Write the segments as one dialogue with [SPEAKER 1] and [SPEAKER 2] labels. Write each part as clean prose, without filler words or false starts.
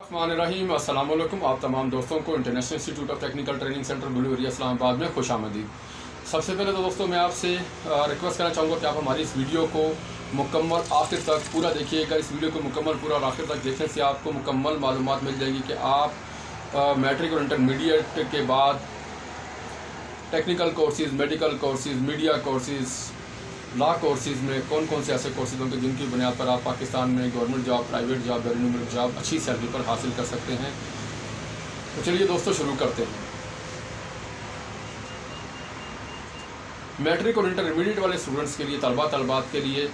[SPEAKER 1] रहीम अस्सलाम वालेकुम। आप तमाम दोस्तों को international institute of technical training centre blue area Islamabad में खुश आमदीद। सबसे पहले तो दोस्तों मैं आपसे रिक्वेस्ट करना चाहूँगा कि आप हमारी इस वीडियो को मुकम्मल आखिर तक पूरा देखिएगा। इस वीडियो को मुकम्मल पूरा और आखिर तक देखने से आपको मुकम्मल मालूमात मिल जाएगी कि आप मैट्रिक और इंटरमीडिएट के बाद technical courses, medical courses, media courses, law courses में कौन कौन से ऐसे कोर्सेज़ होंगे जिनकी बुनियाद पर आप पाकिस्तान में गवर्नमेंट जॉब, प्राइवेट जॉब, बैरून जॉब अच्छी सैलरी पर हासिल कर सकते हैं। तो चलिए दोस्तों शुरू करते हैं। मैट्रिक और इंटरमीडिएट वाले स्टूडेंट्स के लिए, तलबात के लिए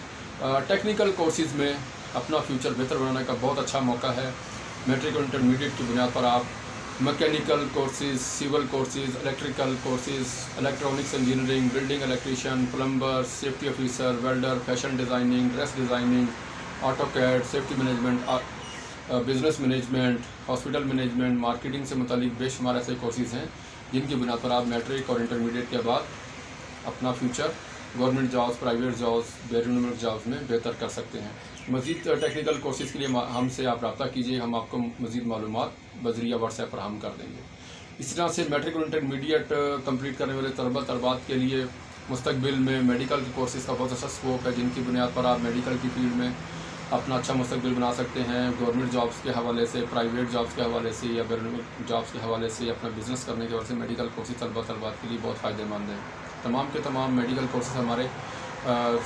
[SPEAKER 1] टेक्निकल कोर्सेज़ में अपना फ्यूचर बेहतर बनाने का बहुत अच्छा मौका है। मैट्रिक और इंटरमीडिएट की बुनियाद पर आप mechanical courses, civil courses, electrical courses, electronics engineering, building electrician, plumber, safety officer, welder, fashion designing, dress designing, AutoCAD, safety management, business management, hospital management, marketing से मुतालिक बेशुमार ऐसे कोर्सेज़ हैं जिनकी बुनियाद पर आप मैट्रिक और इंटरमीडिएट के बाद अपना future government jobs, private jobs, बैरून जॉब्स में बेहतर कर सकते हैं। मज़ीद टेक्निकल कोर्सेज़ के लिए हमसे आप रब्ता कीजिए, हम आपको मज़ीद मालूमात बज़रिया व्हाट्सएप पर हम कर देंगे। इसी तरह से मैट्रिक और इंटरमीडिएट कंप्लीट करने वाले तलबात के लिए मुस्तकबिल में मेडिकल के कोर्सेज़ का बहुत अच्छा स्कोप है, जिनकी बुनियाद पर आप मेडिकल की फील्ड में अपना अच्छा मुस्तकबिल बना सकते हैं। गवर्नमेंट जॉब्स के हवाले से, प्राइवेट जॉब्स के हवाले से या बैरून जॉब्स के हवाले से अपना बिज़नेस करने के वजह से मेडिकल कोर्सेज़ तलबात के लिए बहुत फ़ायदेमंद है। तमाम के तमाम मेडिकल कोर्सेज़ हमारे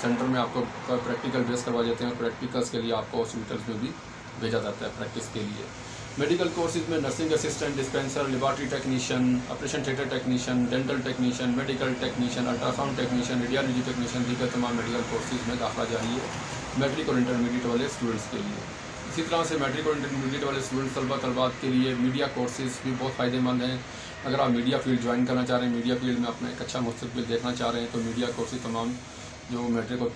[SPEAKER 1] सेंटर में आपको प्रैक्टिकल बेस करवा देते हैं और प्रैक्टिकल्स के लिए आपको हॉस्पिटल्स में भी भेजा जाता है प्रैक्टिस के लिए। मेडिकल कोर्सेज़ में nursing assistant, dispenser, laboratory technician, operation theatre technician, dental technician, medical technician, ultrasound technician, radiology technician, दीगर तमाम मेडिकल कोर्सेज़ में दाखिला जारी है मैट्रिक और इंटरमीडिएट वाले स्टूडेंट्स के लिए। इसी तरह से मैट्रिक और इंटरमीडिएट वाले स्टूडेंट्स तलबात के लिए मीडिया कोर्सेज़ भी बहुत फ़ायदेमंद हैं। अगर आप मीडिया फील्ड ज्वाइन करना चाह रहे हैं, मीडिया फील्ड में अपना एक अच्छा मुस्तकबिल देखना चाह रहे हैं, तो मीडिया कोर्सेज़ तमाम जो मैट्रिक और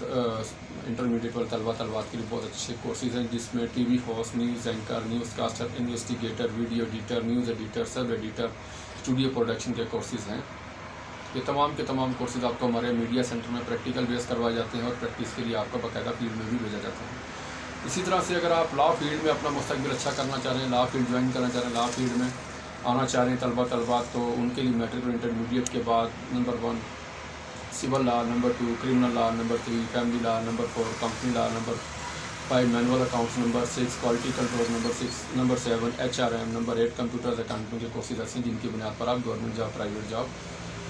[SPEAKER 1] इंटरमीडिएट वाले तलबात के लिए बहुत अच्छे कोर्सेज़ हैं, जिसमें TV host, news anchor, newscaster, investigator, video editor, news editor, sub editor, studio production के कोर्सेज़ हैं। ये तमाम के तमाम कोर्सेज़ आपको हमारे मीडिया सेंटर में प्रैक्टिकल बेस करवाए जाते हैं और प्रैक्टिस के लिए आपको बाकायदा फील्ड में भी भेजा जाता है। इसी तरह से अगर आप लॉ फील्ड में अपना मुस्तकबिल अच्छा करना चाह रहे हैं, लॉ फील्ड ज्वाइन करना चाह रहे हैं, लॉ फील्ड में आना चाह रहे हैं तलबात, तो उनके लिए मैट्रिक और इंटरमीडिएट के बाद number 1 civil law, number 2 criminal law, number 3 family law, number 4 company law, number 5 manual accounts, number 6 quality control, number 7 HRM, number 8 computers accounting के कोर्सेज ऐसे हैं जिनकी बुनियाद पर आप गवर्नमेंट जॉब, प्राइवेट जॉब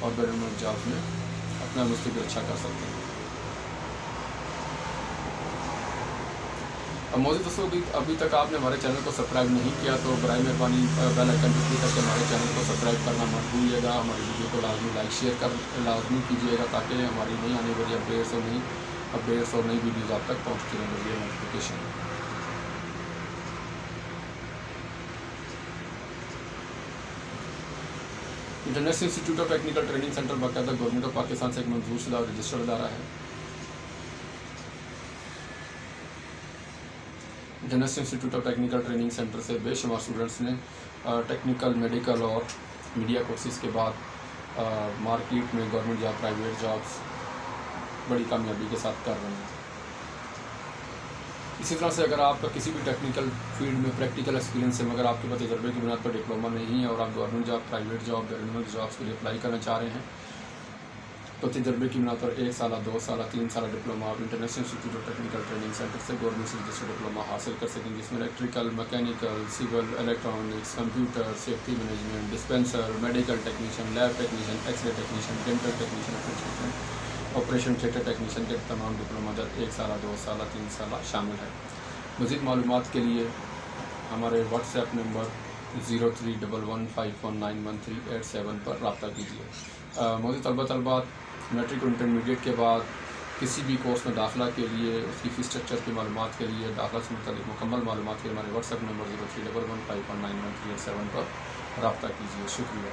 [SPEAKER 1] और बैरून जॉब में अपना मुस्तकबिल अच्छा कर सकते हैं। अब मौजूद दोस्तों अभी तक आपने हमारे चैनल को सब्सक्राइब नहीं किया तो बराए मेहरबानी बेल आइकन पर क्लिक करके हमारे चैनल को सब्सक्राइब करना मत भूलिएगा। हमारी वीडियो को लाजमी लाइक शेयर लाजमी कीजिएगा ताकि हमारी नई आने वाली अपडेट्स और नई वीडियोज़ आप तक पहुँचती रहेंगी notification. International institute of technical training centre बाकायदा गवर्नमेंट ऑफ पाकिस्तान से एक मंजूर शुदा और रजिस्टर्ड अदारा है। International institute of technical training centre से बेशुमार स्टूडेंट्स ने टेक्निकल, मेडिकल और मीडिया कोर्सेज़ के बाद मार्केट में गवर्नमेंट जॉब, प्राइवेट जॉब्स बड़ी कामयाबी के साथ कर रहे हैं। इसी तरह से अगर आपका किसी भी टेक्निकल फील्ड में प्रैक्टिकल एक्सपीरियंस है मगर आपके पास तजर्बे की बुनियाद पर डिप्लोमा नहीं है और आप गवर्नमेंट जॉब, प्राइवेट जॉब, बैरून जॉब्स के लिए अप्लाई करना चाह रहे हैं, तो तजर्बे की बुनियाद पर 1 साल, 2 साल, 3 साल डिप्लोमा आप international institute of technical training centre से गवर्नमेंट से रजिस्टर्ड डिप्लोमा हासिल कर सकेंगे, जिसमें electrical, mechanical, civil, electronics, computer, safety management, dispenser, medical technician, lab technician, x-ray technician, dental technician, operation theatre technician के तमाम डिप्लोमा 1 साल, 2 साल, 3 साल शामिल है। मज़ीद मालूमात के लिए हमारे व्हाट्सएप नंबर 0311519137 पर रब्ता कीजिए। मौजूद तलबात मैट्रिक और इंटरमीडिएट के बाद किसी भी कोर्स में दाखिला के लिए उसकी फ़ीस स्ट्रक्चर की मालूमात के लिए, दाखिला से मुताल्लिक़ मुकम्मल मालूमात के लिए हमारे व्हाट्सएप नंबर 0311519137 पर रब्ता कीजिए। शुक्रिया।